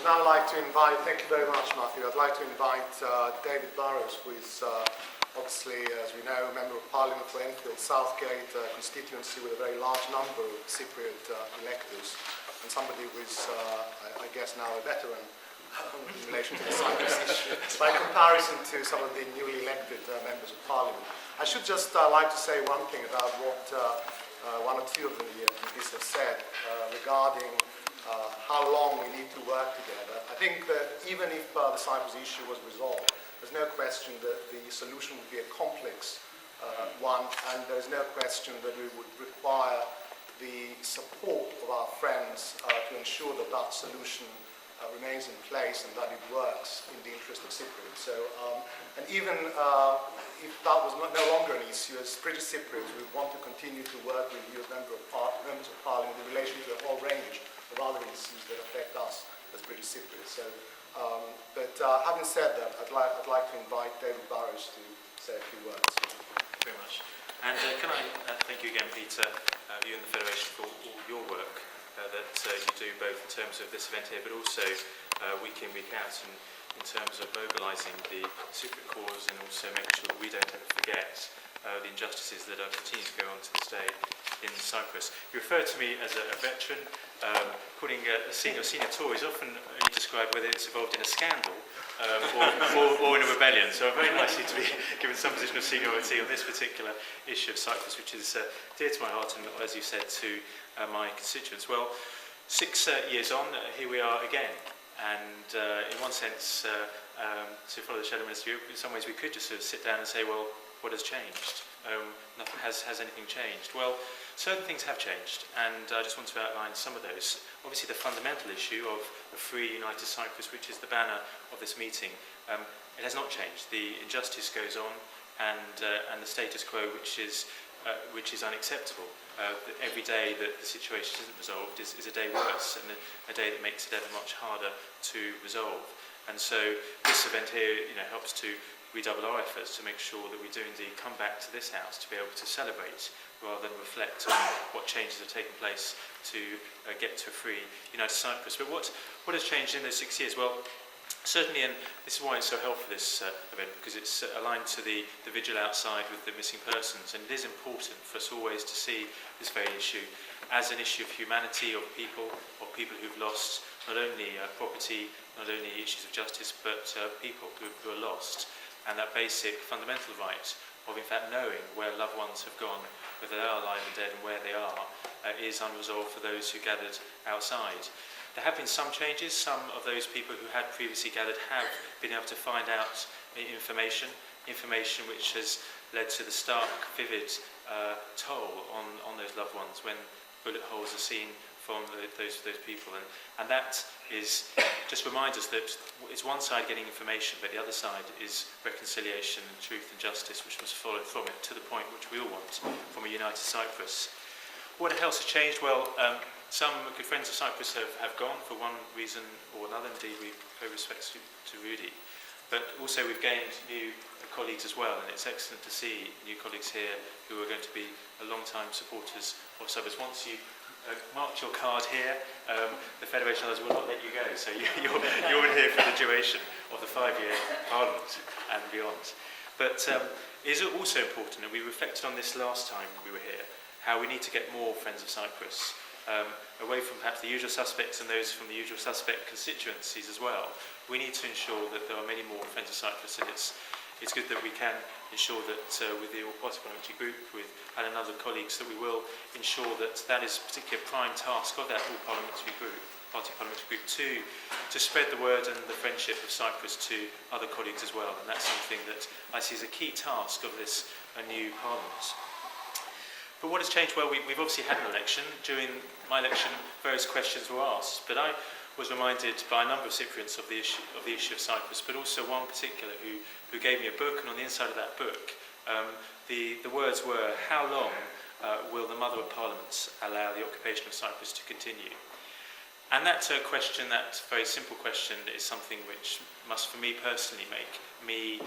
now like to invite, thank you very much, Matthew. I'd like to invite David Burrowes, who is obviously, as we know, Member of Parliament for Enfield Southgate, constituency with a very large number of Cypriot electors, and somebody who is, I guess, now a veteran in relation to the Cyprus issue, by comparison to some of the newly elected members of Parliament. I should just like to say one thing about what one or two of the MPs have said regarding how long we need to work together. I think that even if the Cyprus issue was resolved, there's no question that the solution would be a complex one, and there's no question that we would require the support of our friends to ensure that that solution remains in place and that it works in the interest of Cypriots. So, and even if that was no longer an issue, as British Cypriots, we want to continue to work with you as members of Parliament in relation to a whole range of other issues that affect us as British Cypriots. So, but having said that, I'd like to invite David Burrowes to say a few words. Thank you very much. And can I thank you again, Peter, you and the Federation for all your work that you do, both in terms of this event here, but also week in, week out, and in terms of mobilising the Cypriot cause and also making sure that we don't ever forget the injustices that are continuing to go on to this day in Cyprus. You refer to me as a veteran. Putting a senior Tory is often only described whether it's involved in a scandal or in a rebellion. So I'm very likely to be given some position of seniority on this particular issue of Cyprus, which is dear to my heart and, as you said, to my constituents. Well, 6 years on, here we are again. And in one sense, to follow the Shadow Minister, in some ways we could just sort of sit down and say, well, what has changed? Nothing has anything changed? Well, certain things have changed, and I just want to outline some of those. Obviously, the fundamental issue of a free, united Cyprus, which is the banner of this meeting, it has not changed. The injustice goes on, and the status quo, which is unacceptable. Every day that the situation isn't resolved is a day worse, and a day that makes it ever much harder to resolve. And so this event here, helps to redouble our efforts to make sure that we do indeed come back to this house to be able to celebrate rather than reflect on what changes have taken place to get to a free united Cyprus. But what has changed in those 6 years? Well, certainly, and this is why it's so helpful, this event, because it's aligned to the vigil outside with the missing persons, and it is important for us always to see this very issue as an issue of humanity, of people who've lost not only property, not only issues of justice, but people who are lost. And that basic fundamental right of, in fact, knowing where loved ones have gone, whether they are alive or dead and where they are, is unresolved for those who gathered outside. There have been some changes. Some of those people who had previously gathered have been able to find out information which has led to the stark, vivid toll on those loved ones when bullet holes are seen from those people. And that is just reminds us that it's one side getting information, but the other side is reconciliation and truth and justice, which must follow from it to the point which we all want from a united Cyprus. What else has changed? Well, some good friends of Cyprus have gone for one reason or another. Indeed, we pay respects to Rudy. But also we've gained new colleagues as well, and it's excellent to see new colleagues here who are going to be long-time supporters of Cyprus. Once you marked your card here, the Federation others will not let you go, so you're in here for the duration of the 5-year Parliament and beyond. But it is also important, and we reflected on this last time we were here, how we need to get more Friends of Cyprus, away from perhaps the usual suspects and those from the usual suspect constituencies as well. We need to ensure that there are many more Friends of Cyprus, and it's good that we can ensure that with the All-Party Parliamentary Group, with and other colleagues, that we will ensure that that is a particular prime task of that All-Party Parliamentary Group to spread the word and the friendship of Cyprus to other colleagues as well. And that's something that I see as a key task of this new Parliament. But what has changed? Well, we've obviously had an election. During my election, various questions were asked, but I was reminded by a number of Cypriots of the issue of Cyprus, but also one particular who gave me a book, and on the inside of that book, the words were, "How long will the Mother of Parliaments allow the occupation of Cyprus to continue?" And that question, that very simple question, is something which must, for me personally, make me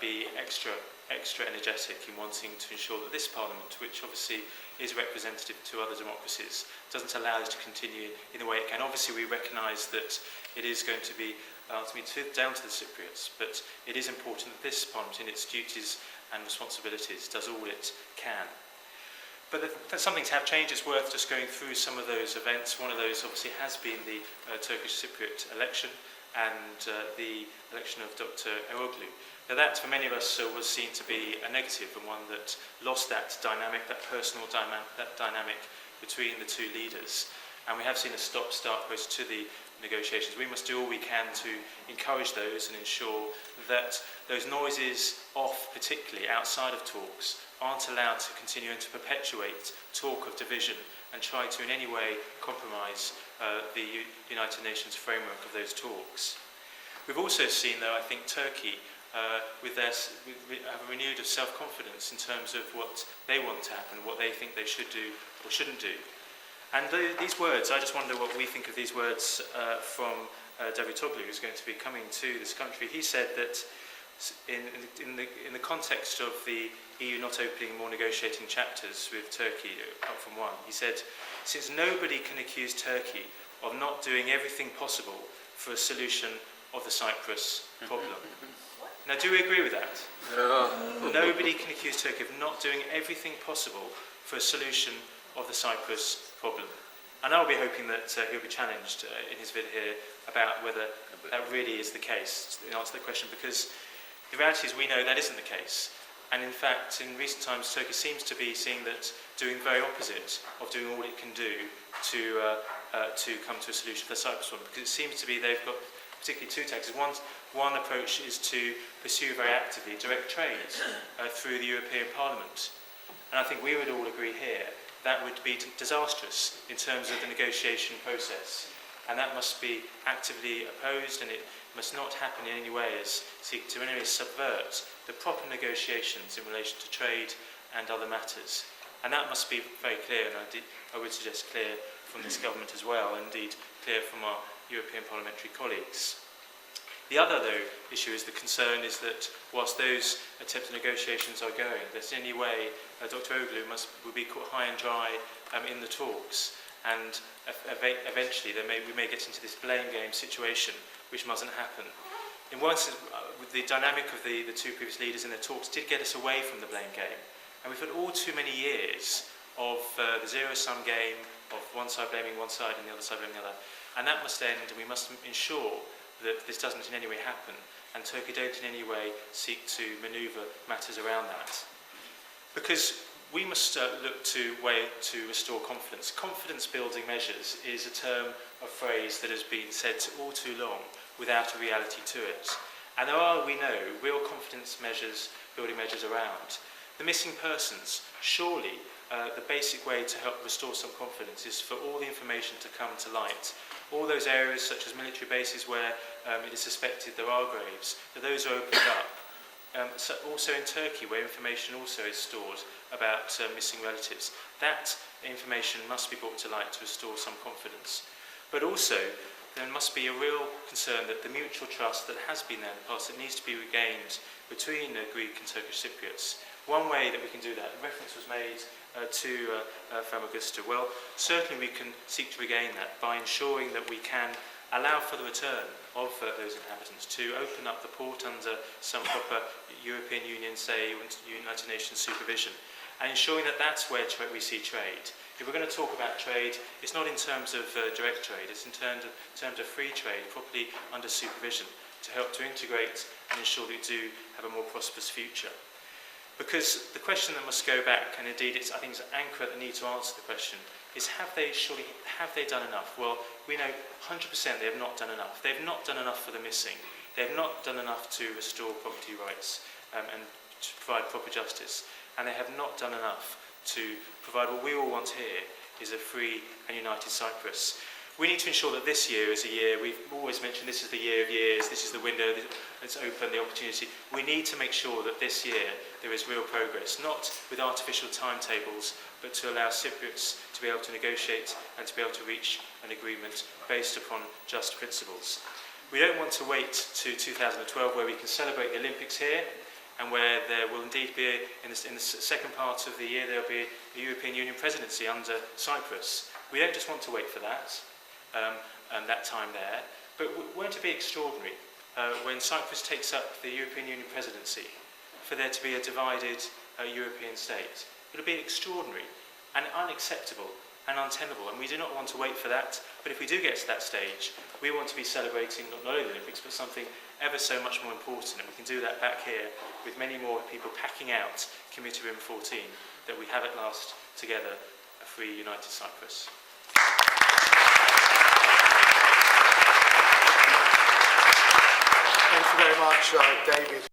be extra extra energetic in wanting to ensure that this Parliament, which obviously is representative to other democracies, doesn't allow this to continue in the way it can. Obviously, we recognise that it is going to be down to the Cypriots, but it is important that this Parliament, in its duties and responsibilities, does all it can. But some things have changed. It's worth just going through some of those events. One of those obviously has been the Turkish Cypriot election and the election of Dr. Eroglu. Now that, for many of us, was seen to be a negative and one that lost that dynamic, that personal dynamic between the two leaders. And we have seen a stop-start process to the negotiations. We must do all we can to encourage those and ensure that those noises off, particularly outside of talks, aren't allowed to continue and to perpetuate talk of division and try to in any way compromise the United Nations framework of those talks. We've also seen, though, I think Turkey have a renewed of self-confidence in terms of what they want to happen, what they think they should do or shouldn't do. And these words, I just wonder what we think of these words from Davutoglu, who's going to be coming to this country. He said that in the context of the EU not opening more negotiating chapters with Turkey, apart from one, he said, since nobody can accuse Turkey of not doing everything possible for a solution of the Cyprus problem. Now, do we agree with that? Nobody can accuse Turkey of not doing everything possible for a solution of the Cyprus problem. And I'll be hoping that he'll be challenged in his video here about whether that really is the case, in answer to the question, because the reality is we know that isn't the case. And in fact, in recent times, Turkey seems to be seeing that doing the very opposite of doing all it can do to come to a solution for the Cyprus problem, because it seems to be they've got particularly two tactics. One approach is to pursue very actively direct trade through the European Parliament. And I think we would all agree here that would be disastrous in terms of the negotiation process. And that must be actively opposed, and it must not happen in any way as seek to in any way subvert the proper negotiations in relation to trade and other matters. And that must be very clear, and I would suggest clear from this government as well, and indeed clear from our European parliamentary colleagues. The other, though, issue is the concern is that whilst those attempts at negotiations are going, that in any way Dr. Eroglu will be caught high and dry in the talks, and eventually we may get into this blame game situation, which mustn't happen. In one sense, the dynamic of the two previous leaders in their talks did get us away from the blame game, and we've had all too many years of the zero-sum game of one side blaming one side and the other side blaming the other, and that must end, and we must ensure that this doesn't in any way happen, and Turkey don't in any way seek to manoeuvre matters around that. Because we must look to a way to restore confidence. Confidence-building measures is a term, a phrase that has been said all too long without a reality to it. And there are, we know, real confidence measures, building measures around. The missing persons, surely the basic way to help restore some confidence is for all the information to come to light. All those areas, such as military bases where it is suspected there are graves, that those are opened up. So also in Turkey, where information also is stored about missing relatives, that information must be brought to light to restore some confidence. But also, there must be a real concern that the mutual trust that has been there in the past, that needs to be regained between Greek and Turkish Cypriots. One way that we can do that, a reference was made to Famagusta. Well, certainly we can seek to regain that by ensuring that we can allow for the return of those inhabitants, to open up the port under some proper European Union, say, United Nations supervision, and ensuring that that's where we see trade. If we're going to talk about trade, it's not in terms of direct trade, it's in terms of free trade, properly under supervision, to help to integrate and ensure that we do have a more prosperous future. Because the question that must go back, and indeed I think it's Ankara that need to answer the question, is have they done enough? Well, we know 100% they have not done enough. They've not done enough for the missing. They've not done enough to restore property rights and to provide proper justice. And they have not done enough to provide what we all want here, is a free and united Cyprus. We need to ensure that this year is a year, we've always mentioned this is the year of years, this is the window that's open, the opportunity. We need to make sure that this year there is real progress, not with artificial timetables, but to allow Cypriots to be able to negotiate and to be able to reach an agreement based upon just principles. We don't want to wait to 2012 where we can celebrate the Olympics here and where there will indeed be, in the second part of the year, there will be a European Union presidency under Cyprus. We don't just want to wait for that, and that time there, but won't it be extraordinary when Cyprus takes up the European Union presidency for there to be a divided European state? It will be extraordinary and unacceptable and untenable, and we do not want to wait for that. But if we do get to that stage, we want to be celebrating not only the Olympics, but something ever so much more important, and we can do that back here with many more people packing out Committee Room 14, that we have at last together a free, united Cyprus. Thank you very much, David.